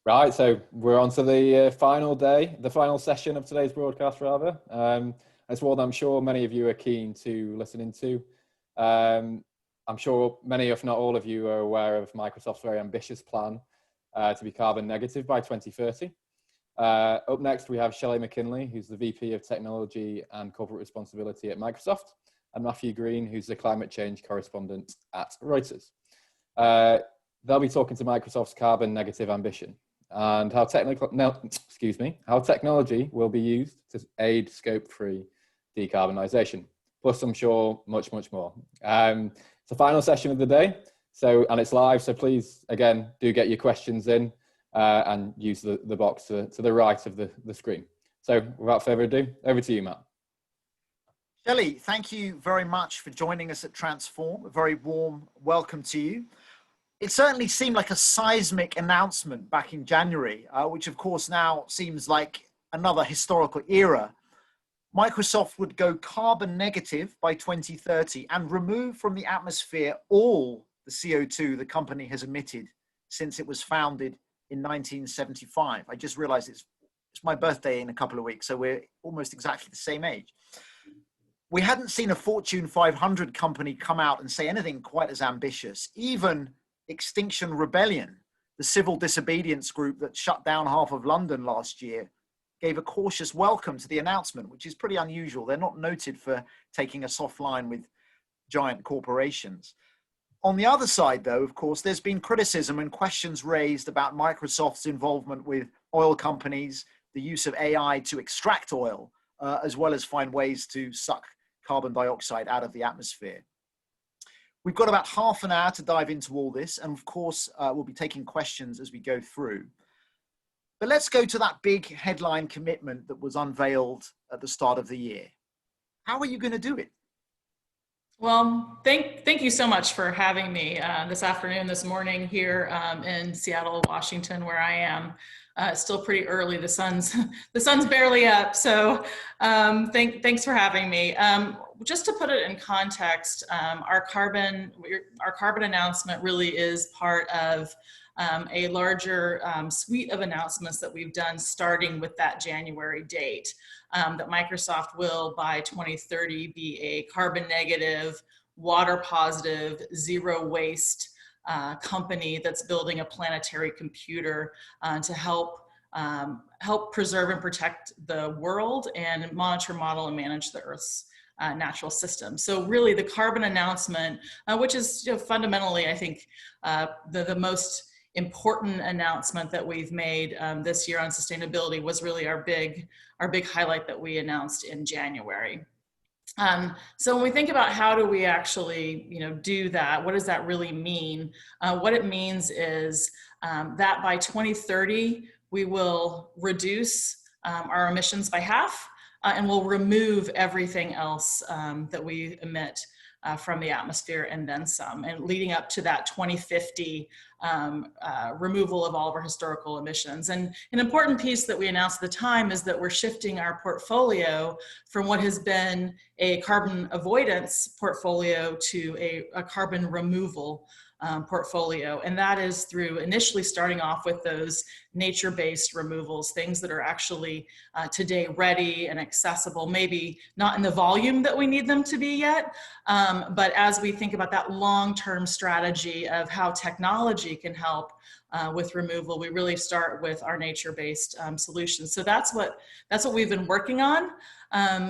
Right, so we're on to the final day, the final session of today's broadcast, rather. It's one I'm sure many of you are keen to listen into. I'm sure many, if not all of you, are aware of Microsoft's very ambitious plan to be carbon negative by 2030. Up next, we have Shelley McKinley, who's the VP of Technology and Corporate Responsibility at Microsoft, and Matthew Green, who's the climate change correspondent at Reuters. They'll be talking to Microsoft's carbon negative ambition and how technology will be used to aid scope-free decarbonisation. Plus, I'm sure much more. It's the final session of the day, and it's live. So please, again, do get your questions in and use the box to the right of the screen. So, without further ado, over to you, Matt. Shelley, thank you very much for joining us at Transform. A very warm welcome to you. It certainly seemed like a seismic announcement back in January, which of course now seems like another historical era. Microsoft would go carbon negative by 2030 and remove from the atmosphere all the CO2 the company has emitted since it was founded in 1975. I just realized it's my birthday in a couple of weeks, so we're almost exactly the same age. We hadn't seen a Fortune 500 company come out and say anything quite as ambitious. Even Extinction Rebellion, the civil disobedience group that shut down half of London last year, gave a cautious welcome to the announcement, which is pretty unusual. They're not noted for taking a soft line with giant corporations. On the other side, though, of course, there's been criticism and questions raised about Microsoft's involvement with oil companies, the use of AI to extract oil, as well as find ways to suck carbon dioxide out of the atmosphere. We've got about half an hour to dive into all this, and of course, we'll be taking questions as we go through. But let's go to that big headline commitment that was unveiled at the start of the year. How are you going to do it? Well, thank you so much for having me this morning here in Seattle, Washington, where I am. It's still pretty early. The sun's barely up. So thanks for having me. Just to put it in context, our carbon announcement really is part of a larger suite of announcements that we've done starting with that January date, that Microsoft will by 2030 be a carbon negative, water positive, zero waste company that's building a planetary computer to help preserve and protect the world and monitor, model, and manage the Earth's natural system. So really the carbon announcement, which is fundamentally, I think, the most important announcement that we've made this year on sustainability was really our big highlight that we announced in January. So when we think about how do we actually, do that, what does that really mean? What it means is that by 2030, we will reduce our emissions by half, and we'll remove everything else that we emit from the atmosphere and then some, and leading up to that 2050 removal of all of our historical emissions. And an important piece that we announced at the time is that we're shifting our portfolio from what has been a carbon avoidance portfolio to a carbon removal portfolio. And that is through initially starting off with those nature-based removals, things that are actually today ready and accessible, maybe not in the volume that we need them to be yet. But as we think about that long-term strategy of how technology can help with removal, we really start with our nature-based solutions. So that's what we've been working on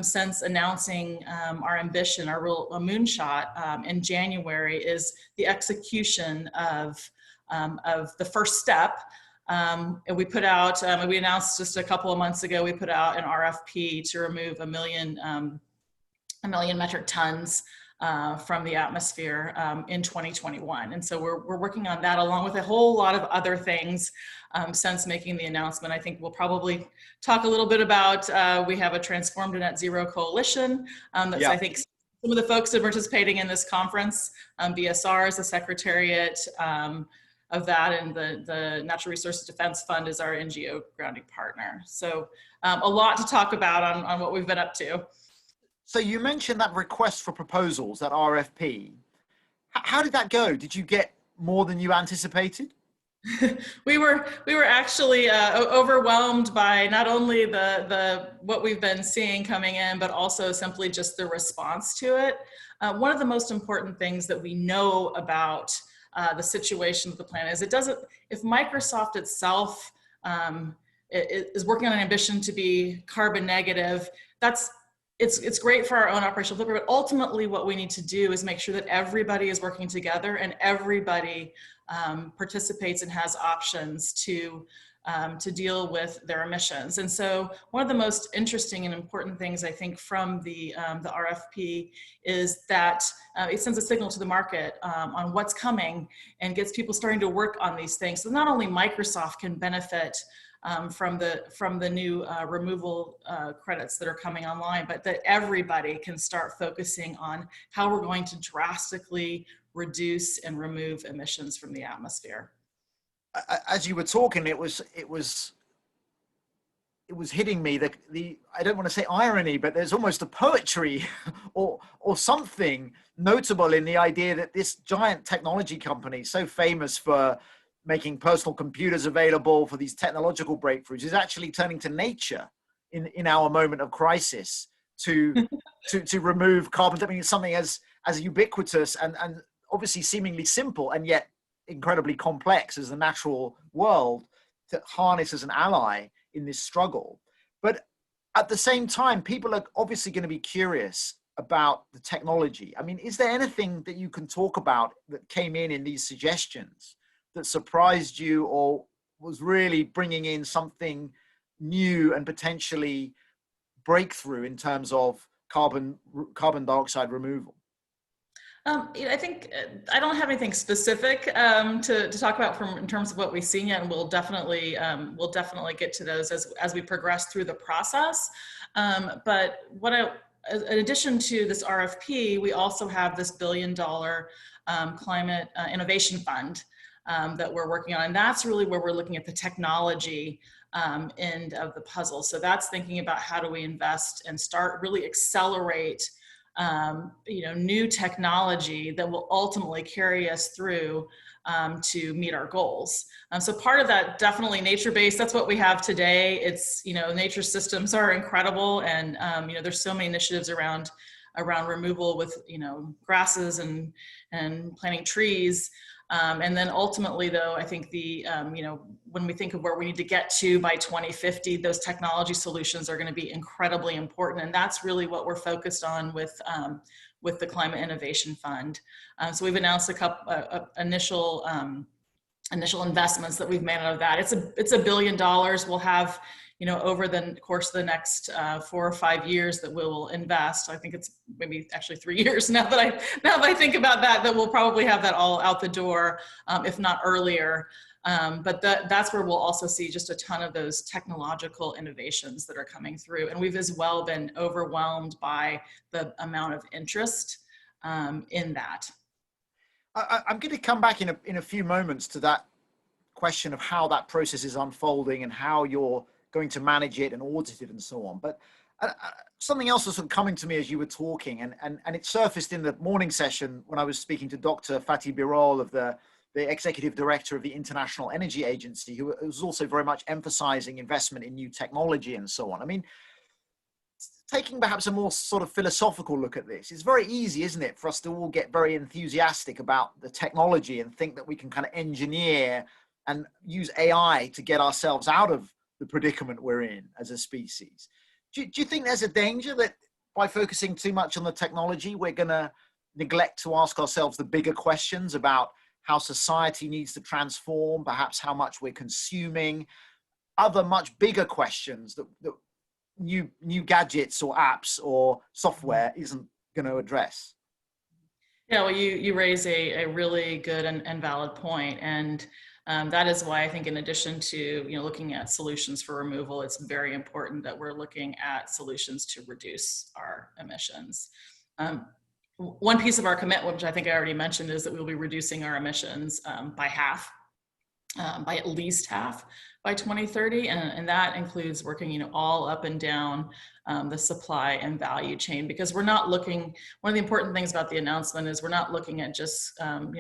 since announcing our ambition, our real moonshot in January, is the execution of the first step. And we put out, we announced just a couple of months ago, we put out an RFP to remove a million metric tons from the atmosphere in 2021. And so we're working on that along with a whole lot of other things since making the announcement. I think we'll probably talk a little bit about, we have a Transform to Net Zero Coalition that's, I think, some of the folks that are participating in this conference. BSR is the secretariat of that, and the Natural Resources Defense Fund is our NGO grounding partner. So a lot to talk about on what we've been up to. So you mentioned that request for proposals, that RFP. How did that go? Did you get more than you anticipated? We were actually overwhelmed by not only the what we've been seeing coming in, but also simply just the response to it. One of the most important things that we know about the situation of the planet is if Microsoft itself is working on an ambition to be carbon negative, it's great for our own operational footprint, but ultimately what we need to do is make sure that everybody is working together and everybody participates and has options to deal with their emissions. And so one of the most interesting and important things I think from the RFP is that it sends a signal to the market on what's coming and gets people starting to work on these things. So not only Microsoft can benefit from the new removal credits that are coming online, but that everybody can start focusing on how we're going to drastically reduce and remove emissions from the atmosphere. As you were talking, it was hitting me I don't want to say irony, but there's almost a poetry or something notable in the idea that this giant technology company, so famous for making personal computers available, for these technological breakthroughs, is actually turning to nature in our moment of crisis to remove carbon. I mean, it's something as ubiquitous and obviously seemingly simple and yet incredibly complex as the natural world to harness as an ally in this struggle. But at the same time, people are obviously going to be curious about the technology. I mean, is there anything that you can talk about that came in these suggestions that surprised you or was really bringing in something new and potentially breakthrough in terms of carbon dioxide removal? I think I don't have anything specific to talk about in terms of what we've seen yet, and we'll definitely get to those as we progress through the process. But in addition to this RFP, we also have this $1 billion climate innovation fund that we're working on, and that's really where we're looking at the technology end of the puzzle. So that's thinking about how do we invest and start really accelerate new technology that will ultimately carry us through to meet our goals. So part of that, definitely nature-based, that's what we have today. It's, nature systems are incredible, and there's so many initiatives around removal with, grasses and planting trees. And then ultimately, though, I think when we think of where we need to get to by 2050, those technology solutions are going to be incredibly important, and that's really what we're focused on with the Climate Innovation Fund. So we've announced a couple initial investments that we've made out of that. It's $1 billion. We'll have over the course of the next 4 or 5 years that we'll invest. I think it's maybe actually 3 years now that I think about that we'll probably have that all out the door, if not earlier. But that's where we'll also see just a ton of those technological innovations that are coming through. And we've as well been overwhelmed by the amount of interest in that. I'm going to come back in a few moments to that question of how that process is unfolding and how you're going to manage it and audit it and so on. But something else was sort of coming to me as you were talking, and it surfaced in the morning session when I was speaking to Dr. Fatih Birol, of the executive director of the International Energy Agency, who was also very much emphasizing investment in new technology and so on. I mean, taking perhaps a more sort of philosophical look at this, it's very easy, isn't it, for us to all get very enthusiastic about the technology and think that we can kind of engineer and use AI to get ourselves out of the predicament we're in as a species. Do you think there's a danger that by focusing too much on the technology, we're going to neglect to ask ourselves the bigger questions about how society needs to transform, perhaps how much we're consuming, other much bigger questions that new gadgets or apps or software isn't going to address? Yeah, well, you raise a really good and valid point. And that is why I think, in addition to looking at solutions for removal, it's very important that we're looking at solutions to reduce our emissions. One piece of our commitment, which I think I already mentioned, is that we'll be reducing our emissions by half by at least half by 2030, and that includes working, all up and down the supply and value chain, because we're not looking. One of the important things about the announcement is we're not looking at just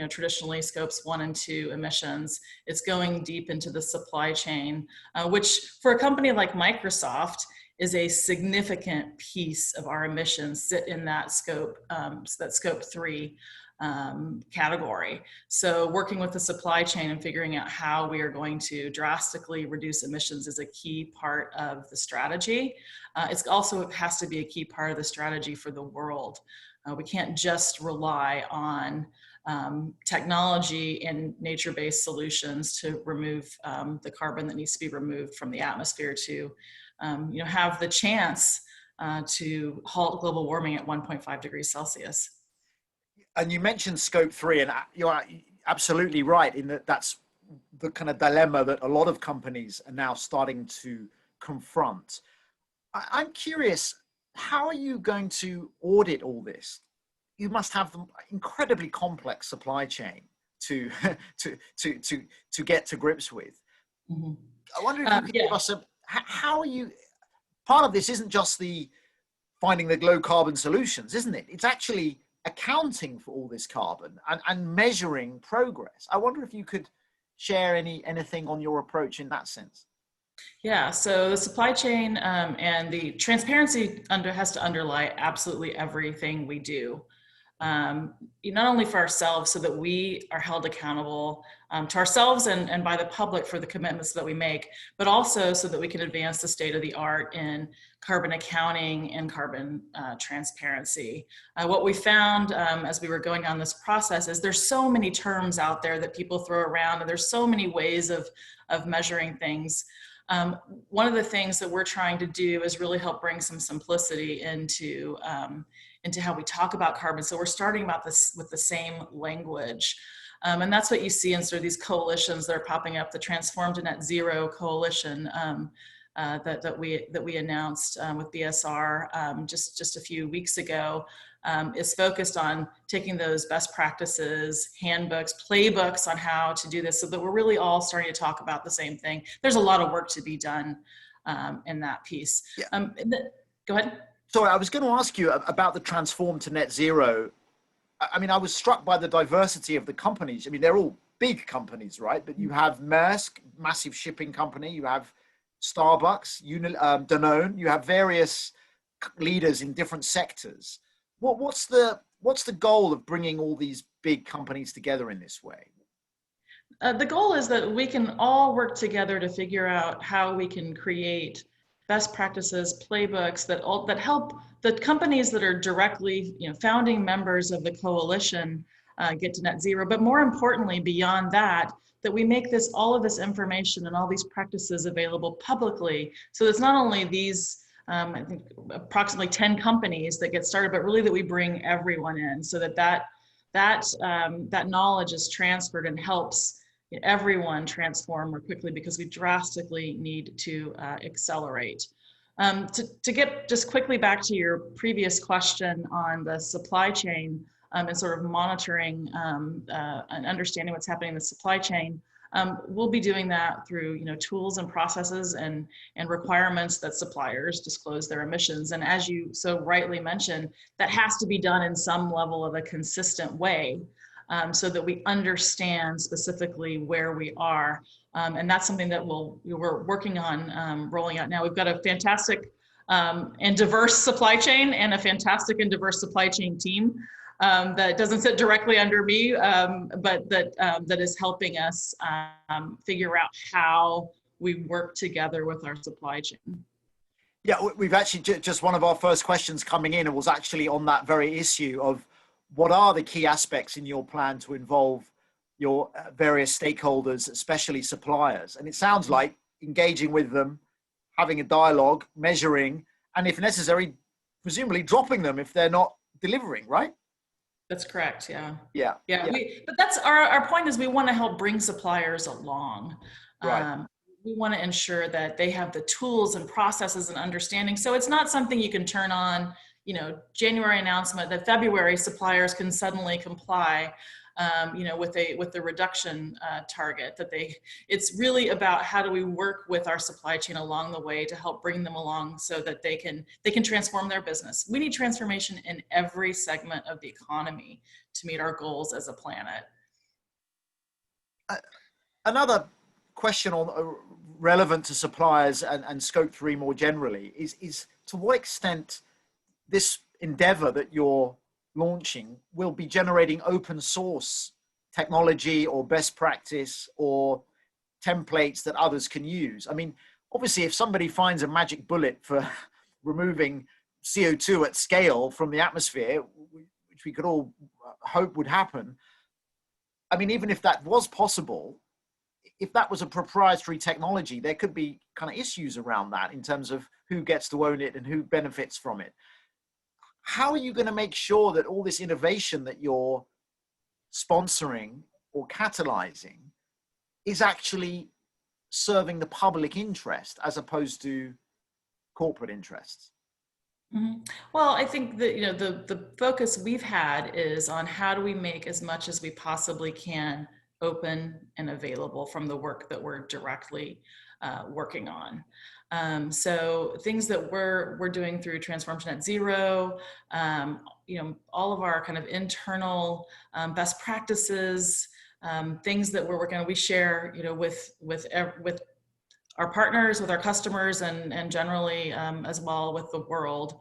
traditionally scopes 1 and 2 emissions. It's going deep into the supply chain, which for a company like Microsoft is a significant piece of our emissions sit in that scope, that scope 3 category. So working with the supply chain and figuring out how we are going to drastically reduce emissions is a key part of the strategy. It's also has to be a key part of the strategy for the world. We can't just rely on technology and nature-based solutions to remove the carbon that needs to be removed from the atmosphere to have the chance to halt global warming at 1.5 degrees Celsius. And you mentioned scope 3, and you're absolutely right in that that's the kind of dilemma that a lot of companies are now starting to confront. I'm curious, how are you going to audit all this? You must have an incredibly complex supply chain to get to grips with. Mm-hmm. I wonder if you could give us how are you? Part of this isn't just the finding the low carbon solutions, isn't it? It's actually accounting for all this carbon and measuring progress. I wonder if you could share anything on your approach in that sense. Yeah, so the supply chain and the transparency has to underlie absolutely everything we do. Not only for ourselves so that we are held accountable to ourselves and by the public for the commitments that we make, but also so that we can advance the state of the art in carbon accounting and carbon transparency. What we found as we were going on this process is there's so many terms out there that people throw around, and there's so many ways of measuring things. One of the things that we're trying to do is really help bring some simplicity into how we talk about carbon. So we're starting about this with the same language. And that's what you see in sort of these coalitions that are popping up. The Transform to Net Zero coalition that we announced with BSR just a few weeks ago is focused on taking those best practices, handbooks, playbooks on how to do this, so that we're really all starting to talk about the same thing. There's a lot of work to be done in that piece. Yeah. Go ahead. Sorry, I was going to ask you about the Transform to Net Zero. I mean, I was struck by the diversity of the companies. I mean, they're all big companies, right? But you have Maersk, massive shipping company. You have Starbucks, Danone. You have various leaders in different sectors. What's the goal of bringing all these big companies together in this way? The goal is that we can all work together to figure out how we can create best practices, playbooks that help the companies that are directly, founding members of the coalition get to net zero. But more importantly, beyond that we make all of this information and all these practices available publicly. So it's not only these, I think approximately 10 companies that get started, but really that we bring everyone in, so that knowledge is transferred and helps everyone transform more quickly, because we drastically need to accelerate. To get just quickly back to your previous question on the supply chain and sort of monitoring and understanding what's happening in the supply chain, we'll be doing that through tools and processes and requirements that suppliers disclose their emissions. And as you so rightly mentioned, that has to be done in some level of a consistent way. So that we understand specifically where we are. And that's something that we're working on rolling out now. We've got a fantastic and diverse supply chain and a fantastic and diverse supply chain team that doesn't sit directly under me, but that is helping us figure out how we work together with our supply chain. Yeah, we've actually just one of our first questions coming in was actually on that very issue of what are the key aspects in your plan to involve your various stakeholders, especially suppliers? And it sounds like engaging with them, having a dialogue, measuring, and if necessary, presumably dropping them if they're not delivering, right? That's correct, yeah. Yeah. But that's our point is we want to help bring suppliers along. Right. We want to ensure that they have the tools and processes and understanding. So it's not something you can turn on, January announcement that February suppliers can suddenly comply. with the reduction target. It's really about how do we work with our supply chain along the way to help bring them along so that they can transform their business. We need transformation in every segment of the economy to meet our goals as a planet. Another question on relevant to suppliers and scope 3 more generally is to what extent this endeavor that you're launching will be generating open source technology or best practice or templates that others can use. I mean, obviously, if somebody finds a magic bullet for removing CO2 at scale from the atmosphere, which we could all hope would happen, I mean, even if that was possible, if that was a proprietary technology, there could be kind of issues around that in terms of who gets to own it and who benefits from it. How are you going to make sure that all this innovation that you're sponsoring or catalyzing is actually serving the public interest as opposed to corporate interests? Mm-hmm. Well, I think that the focus we've had is on how do we make as much as we possibly can open and available from the work that we're directly working on. So things that we're doing through Transform to Net Zero, all of our kind of internal best practices, things that we're working on, we share, with our partners, with our customers, and generally as well with the world.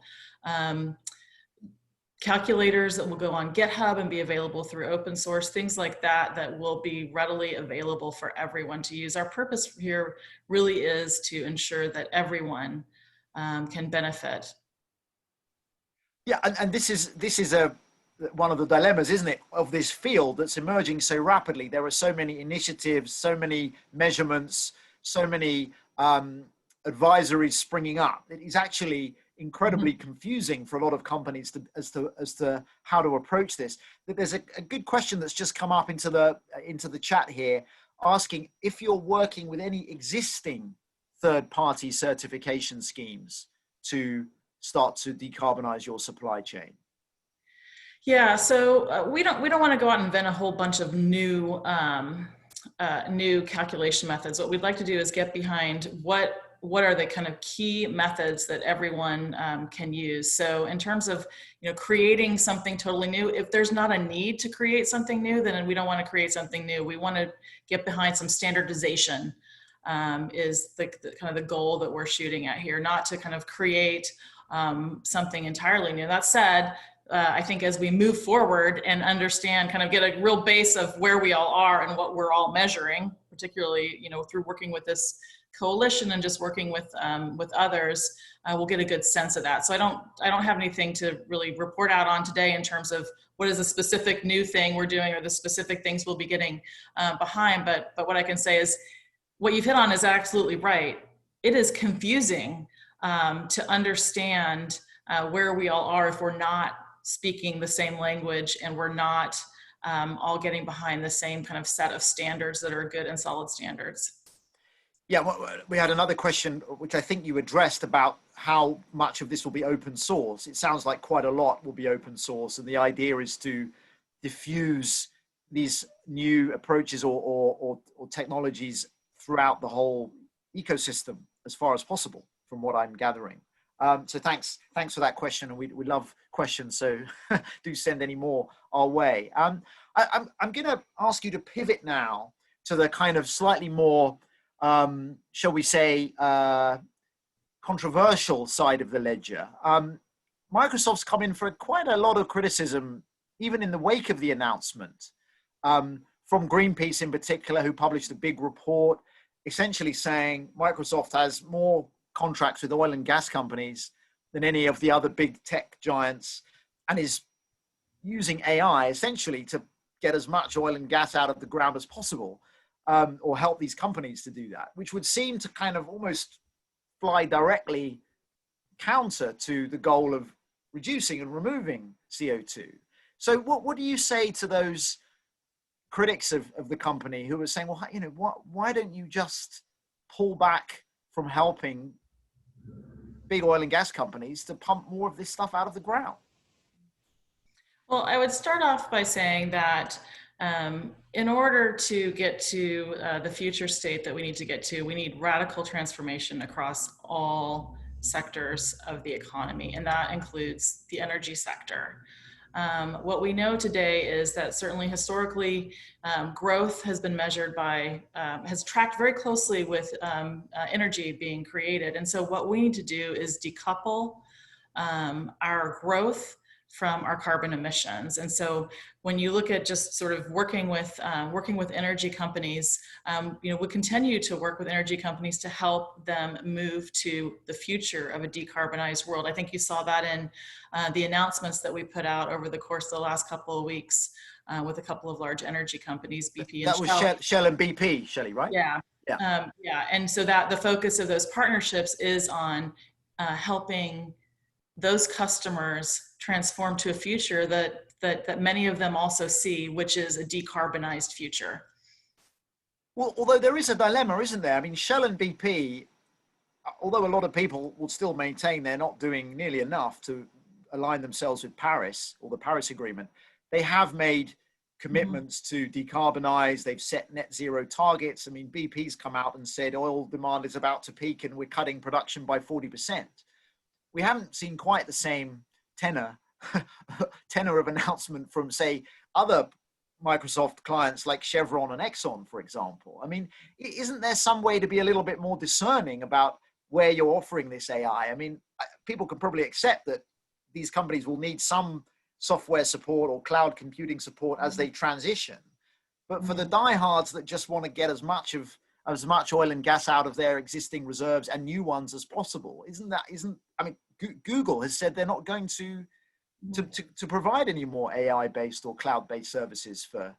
Calculators that will go on GitHub and be available through open source, things like that will be readily available for everyone to use. Our purpose here really is to ensure that everyone can benefit. Yeah, and this is one of the dilemmas, isn't it, of this field that's emerging so rapidly. There are so many initiatives, so many measurements, so many advisories springing up. It is actually incredibly confusing for a lot of companies as to how to approach this. There's a good question that's just come up into the chat here, asking if you're working with any existing third-party certification schemes to start to decarbonize your supply chain. Yeah, so we don't want to go out and invent a whole bunch of new calculation methods. What we'd like to do is get behind what are the kind of key methods that everyone can use. So in terms of creating something totally new, if there's not a need to create something new, then we don't want to create something new. We want to get behind some standardization is the kind of the goal that we're shooting at here, not to kind of create something entirely new. That said, I think as we move forward and understand, kind of get a real base of where we all are and what we're all measuring, particularly through working with this coalition and just working with others, we'll get a good sense of that. So I don't have anything to really report out on today in terms of what is a specific new thing we're doing or the specific things we'll be getting behind. But what I can say is what you've hit on is absolutely right. It is confusing to understand where we all are if we're not speaking the same language and we're not all getting behind the same kind of set of standards that are good and solid standards. Yeah, well, we had another question, which I think you addressed, about how much of this will be open source. It sounds like quite a lot will be open source, and the idea is to diffuse these new approaches or technologies throughout the whole ecosystem as far as possible, from what I'm gathering. So thanks for that question, and we love questions, so do send any more our way. I'm going to ask you to pivot now to the kind of slightly more shall we say, controversial side of the ledger. Microsoft's come in for quite a lot of criticism, even in the wake of the announcement, from Greenpeace in particular, who published a big report essentially saying Microsoft has more contracts with oil and gas companies than any of the other big tech giants, and is using AI essentially to get as much oil and gas out of the ground as possible. Or help these companies to do that, which would seem to kind of almost fly directly counter to the goal of reducing and removing CO2. So what do you say to those critics of the company who are saying, well, why don't you just pull back from helping big oil and gas companies to pump more of this stuff out of the ground? Well, I would start off by saying that In order to get to the future state that we need to get to, we need radical transformation across all sectors of the economy, and that includes the energy sector. What we know today is that certainly historically, growth has been measured by, has tracked very closely with energy being created. And so what we need to do is decouple our growth from our carbon emissions. And so when you look at just sort of working with energy companies, we continue to work with energy companies to help them move to the future of a decarbonized world. I think you saw that in the announcements that we put out over the course of the last couple of weeks with a couple of large energy companies, BP and That was Shell and BP, Shelley, right? Yeah. Yeah. And so that the focus of those partnerships is on helping those customers transform to a future that many of them also see, which is a decarbonized future. Well, although there is a dilemma, isn't there? I mean, Shell and BP, although a lot of people will still maintain they're not doing nearly enough to align themselves with Paris or the Paris Agreement, they have made commitments to decarbonize. They've set net zero targets. I mean, BP's come out and said oil demand is about to peak and we're cutting production by 40%. We haven't seen quite the same tenor of announcement from, say, other Microsoft clients like Chevron and Exxon, for example. I mean, isn't there some way to be a little bit more discerning about where you're offering this AI? I mean, people can probably accept that these companies will need some software support or cloud computing support as they transition. But for the diehards that just want to get as much oil and gas out of their existing reserves and new ones as possible, I mean, Google has said they're not going to provide any more AI-based or cloud-based services for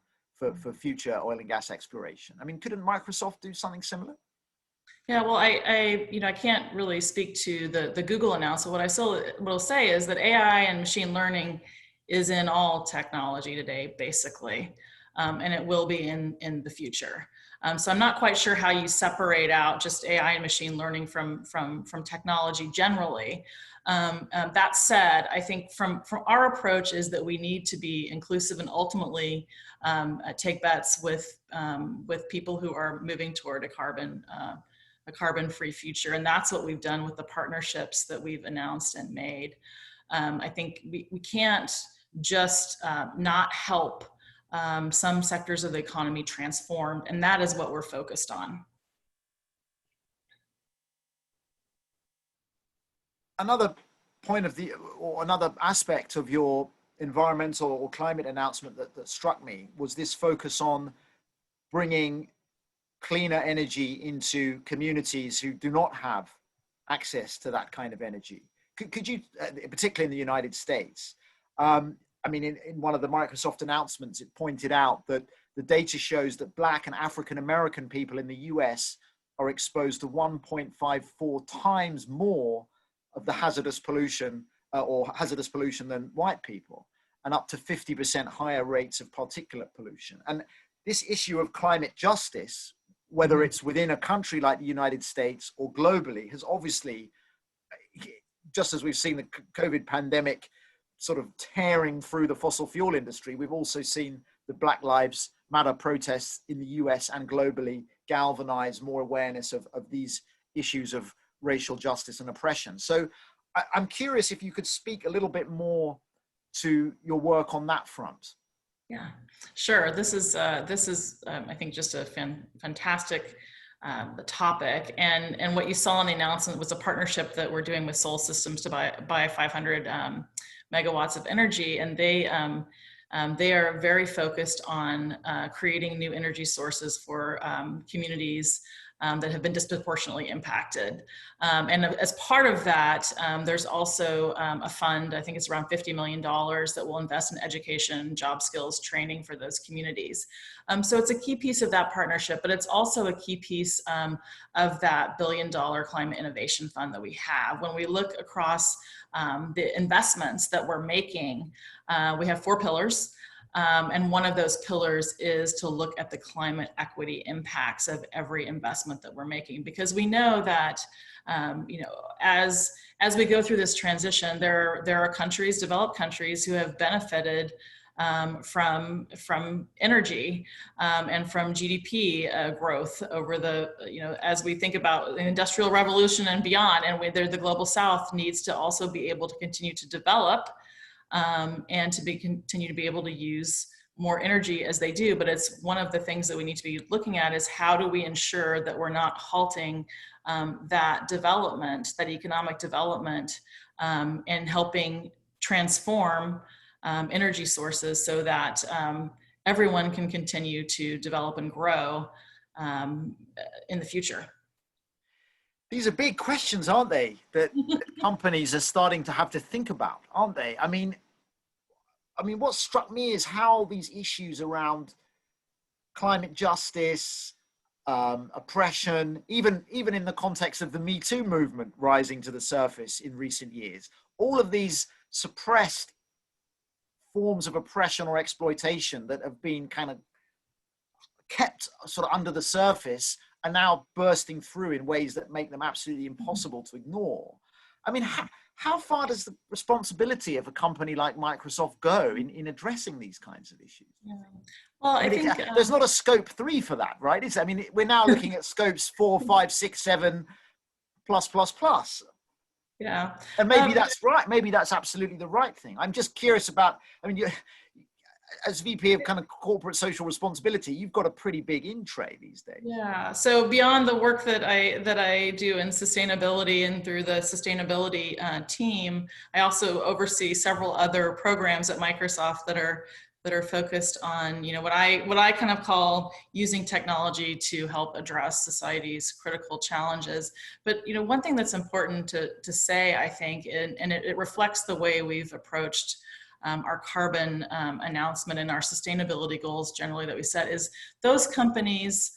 future oil and gas exploration. I mean, couldn't Microsoft do something similar? Yeah, well, I can't really speak to the Google announcement. What I still will say is that AI and machine learning is in all technology today, basically, and it will be in the future. So I'm not quite sure how you separate out just AI and machine learning from technology generally. That said, I think from our approach is that we need to be inclusive and ultimately take bets with people who are moving toward a carbon-free future, and that's what we've done with the partnerships that we've announced and made. I think we can't just not help some sectors of the economy transform, and that is what we're focused on. Another point or another aspect of your environmental or climate announcement that struck me was this focus on bringing cleaner energy into communities who do not have access to that kind of energy. Could you, particularly in the United States, I mean, in one of the Microsoft announcements, it pointed out that the data shows that Black and African American people in the US are exposed to 1.54 times more of the hazardous pollution than white people, and up to 50% higher rates of particulate pollution. And this issue of climate justice, whether it's within a country like the United States or globally, has obviously, just as we've seen the COVID pandemic sort of tearing through the fossil fuel industry, we've also seen the Black Lives Matter protests in the US and globally galvanize more awareness of these issues of racial justice and oppression. So I'm curious if you could speak a little bit more to your work on that front. Yeah, sure. This is I think, just a fantastic topic. And what you saw in the announcement was a partnership that we're doing with Soul Systems to buy 500 megawatts of energy, and they are very focused on creating new energy sources for communities that have been disproportionately impacted. And as part of that, there's also a fund, I think it's around $50 million, that will invest in education, job skills, training for those communities. So it's a key piece of that partnership, but it's also a key piece of that $1 billion climate innovation fund that we have. When we look across the investments that we're making, we have 4 pillars. And one of those pillars is to look at the climate equity impacts of every investment that we're making, because we know that, as we go through this transition, there are countries, developed countries, who have benefited from energy and from GDP growth over the, as we think about the Industrial Revolution and beyond, and the Global South needs to also be able to continue to develop and to continue to be able to use more energy as they do. But it's one of the things that we need to be looking at is how do we ensure that we're not halting that development, that economic development, and helping transform energy sources so that everyone can continue to develop and grow in the future. These are big questions, aren't they, that companies are starting to have to think about, aren't they? I mean, what struck me is how these issues around climate justice, oppression, even in the context of the Me Too movement rising to the surface in recent years, all of these suppressed forms of oppression or exploitation that have been kind of kept sort of under the surface are now bursting through in ways that make them absolutely impossible to ignore. I mean, how far does the responsibility of a company like Microsoft go in addressing these kinds of issues? Yeah. Well, I think there's not a scope 3 for that, right? I mean, we're now looking at scopes 4, 5, 6, 7, plus. Yeah. And maybe that's right. Maybe that's absolutely the right thing. I'm just curious about, I mean, as VP of kind of corporate social responsibility, you've got a pretty big in tray these days. Yeah. So beyond the work that I do in sustainability and through the sustainability team, I also oversee several other programs at Microsoft that are focused on, what I kind of call using technology to help address society's critical challenges. But, one thing that's important to say, I think, and it reflects the way we've approached our carbon announcement and our sustainability goals generally that we set, is those companies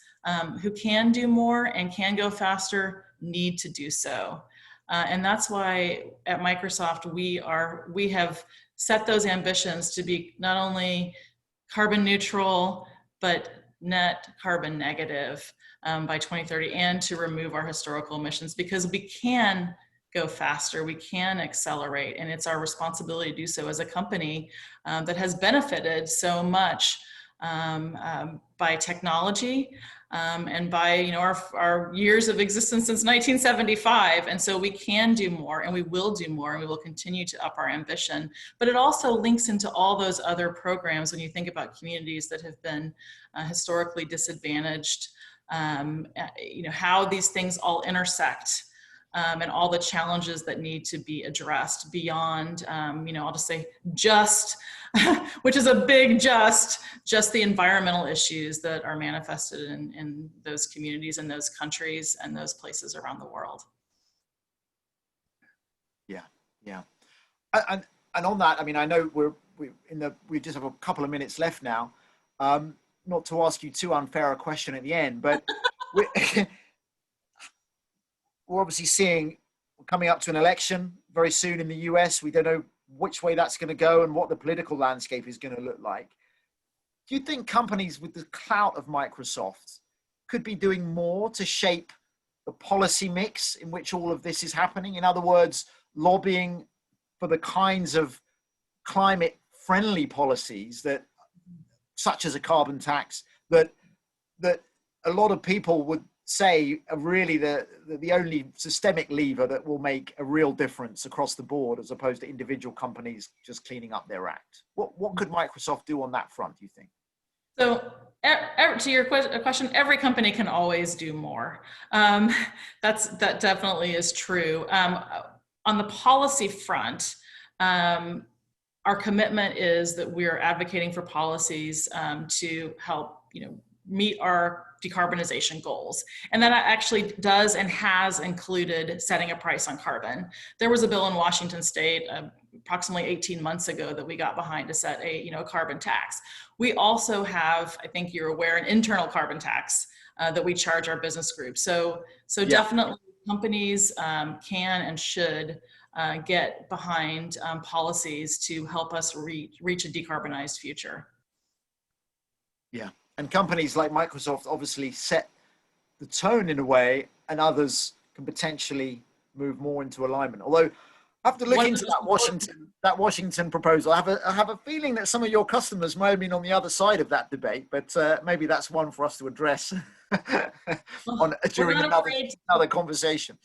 who can do more and can go faster need to do so. And that's why at Microsoft, we have set those ambitions to be not only carbon neutral, but net carbon negative by 2030, and to remove our historical emissions, because we can go faster, we can accelerate, and it's our responsibility to do so as a company that has benefited so much by technology and by our years of existence since 1975. And so we can do more, and we will do more, and we will continue to up our ambition. But it also links into all those other programs when you think about communities that have been historically disadvantaged, how these things all intersect. And all the challenges that need to be addressed beyond, I'll just say which is a big just the environmental issues that are manifested in those communities and those countries and those places around the world. Yeah. And on that, I mean, I know we just have a couple of minutes left now. Not to ask you too unfair a question at the end, but we're obviously coming up to an election very soon in the US. We don't know which way that's going to go and what the political landscape is going to look like. Do you think companies with the clout of Microsoft could be doing more to shape the policy mix in which all of this is happening? In other words, lobbying for the kinds of climate friendly policies such as a carbon tax, that a lot of people would say are really the only systemic lever that will make a real difference across the board, as opposed to individual companies just cleaning up their act. What could Microsoft do on that front, do you think? So to your question, every company can always do more. That definitely is true. On the policy front, our commitment is that we are advocating for policies to help meet our decarbonization goals. And that actually does and has included setting a price on carbon. There was a bill in Washington State approximately 18 months ago that we got behind to set a carbon tax. We also have, I think you're aware, an internal carbon tax that we charge our business groups. So yeah. Definitely companies can and should get behind policies to help us reach a decarbonized future. Yeah. And companies like Microsoft obviously set the tone in a way, and others can potentially move more into alignment. Although I have to look One of into the most that Washington proposal. I have a feeling that some of your customers may have been on the other side of that debate, but maybe that's one for us to address during another conversation.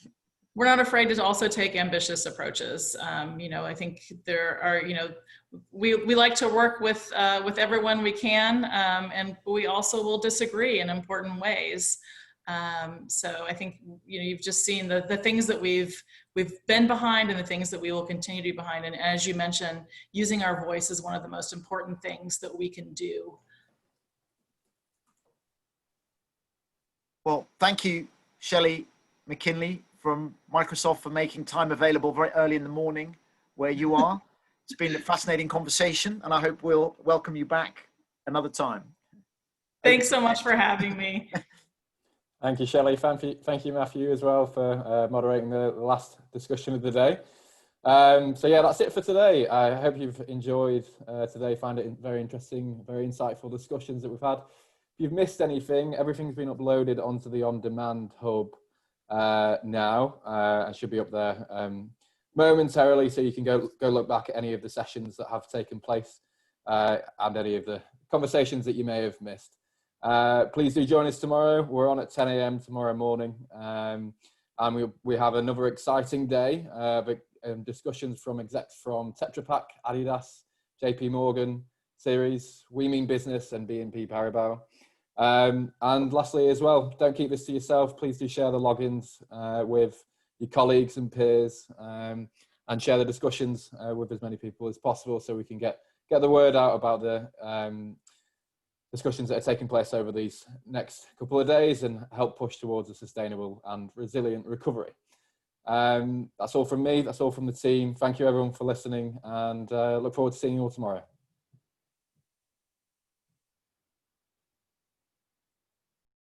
We're not afraid to also take ambitious approaches. I think there are, we like to work with everyone we can, and we also will disagree in important ways. So I think, you've just seen the things that we've been behind and the things that we will continue to be behind. And as you mentioned, using our voice is one of the most important things that we can do. Well, thank you, Shelley McKinley from Microsoft, for making time available very early in the morning where you are. It's been a fascinating conversation, and I hope we'll welcome you back another time. Thanks so much for having me. Thank you, Shelley. Thank you, Matthew, as well, for moderating the last discussion of the day. So yeah, that's it for today. I hope you've enjoyed today, found it very interesting, very insightful discussions that we've had. If you've missed anything, everything's been uploaded onto the On-Demand Hub now, and should be up there momentarily, so you can go look back at any of the sessions that have taken place and any of the conversations that you may have missed. Please do join us tomorrow. We're on at 10 a.m. tomorrow morning, and we have another exciting day of discussions from execs from Tetra Pak, Adidas, JP Morgan, Series, We Mean Business, and BNP Paribas. And lastly as well, don't keep this to yourself. Please do share the logins with your colleagues and peers, and share the discussions with as many people as possible, so we can get the word out about the discussions that are taking place over these next couple of days and help push towards a sustainable and resilient recovery. That's all from me. That's all from the team. Thank you everyone for listening, and look forward to seeing you all tomorrow.